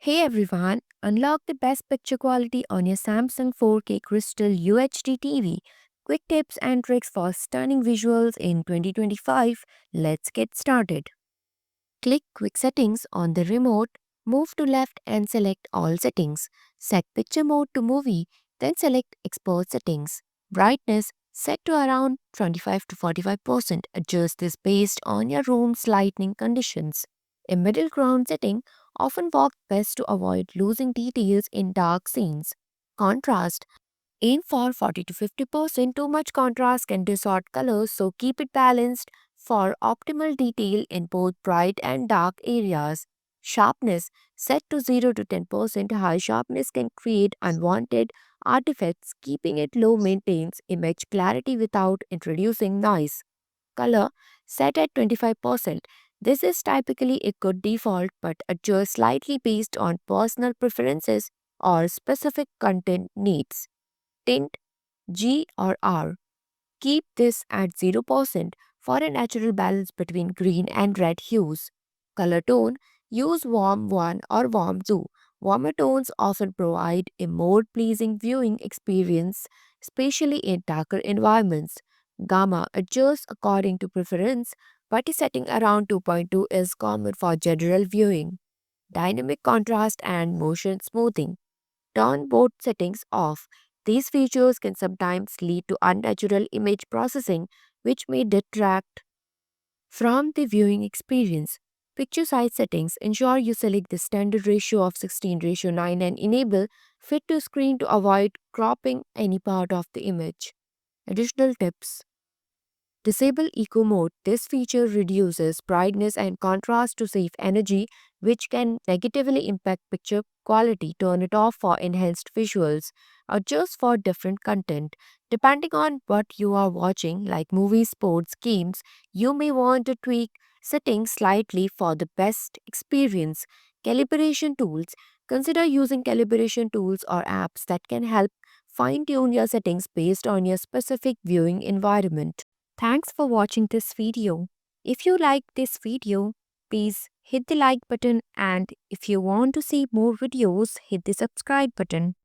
Hey everyone, unlock the best picture quality on your Samsung 4K Crystal UHD TV. Quick tips and tricks for stunning visuals in 2025. Let's get started. Click Quick Settings on the remote, move to left and select All Settings. Set Picture Mode to Movie, then select Export Settings. Brightness set to around 25 to 45%. Adjust this based on your room's lighting conditions. A middle ground setting often works best to avoid losing details in dark scenes. Contrast aim for 40 to 50%. Too much contrast can distort colors, so keep it balanced for optimal detail in both bright and dark areas. Sharpness set to 0 to 10%. High sharpness can create unwanted artifacts. Keeping it low maintains image clarity without introducing noise. Color set at 25%. This is typically a good default but adjusts slightly based on personal preferences or specific content needs. Tint G or R. Keep this at 0% for a natural balance between green and red hues. Color tone use warm 1 or warm 2. Warmer tones often provide a more pleasing viewing experience, especially in darker environments. Gamma adjusts according to preference, but a setting around 2.2 is common for general viewing. Dynamic contrast and motion smoothing. Turn both settings off. These features can sometimes lead to unnatural image processing, which may detract from the viewing experience. Picture size settings ensure you select the standard ratio of 16:9 and enable fit to screen to avoid cropping any part of the image. Additional tips. Disable Eco Mode. This feature reduces brightness and contrast to save energy, which can negatively impact picture quality. Turn it off for enhanced visuals. Adjust for different content. Depending on what you are watching, like movies, sports, games, you may want to tweak settings slightly for the best experience. Calibration tools. Consider using calibration tools or apps that can help fine tune your settings based on your specific viewing environment. Thanks for watching this video. If you like this video, please hit the like button, and if you want to see more videos, hit the subscribe button.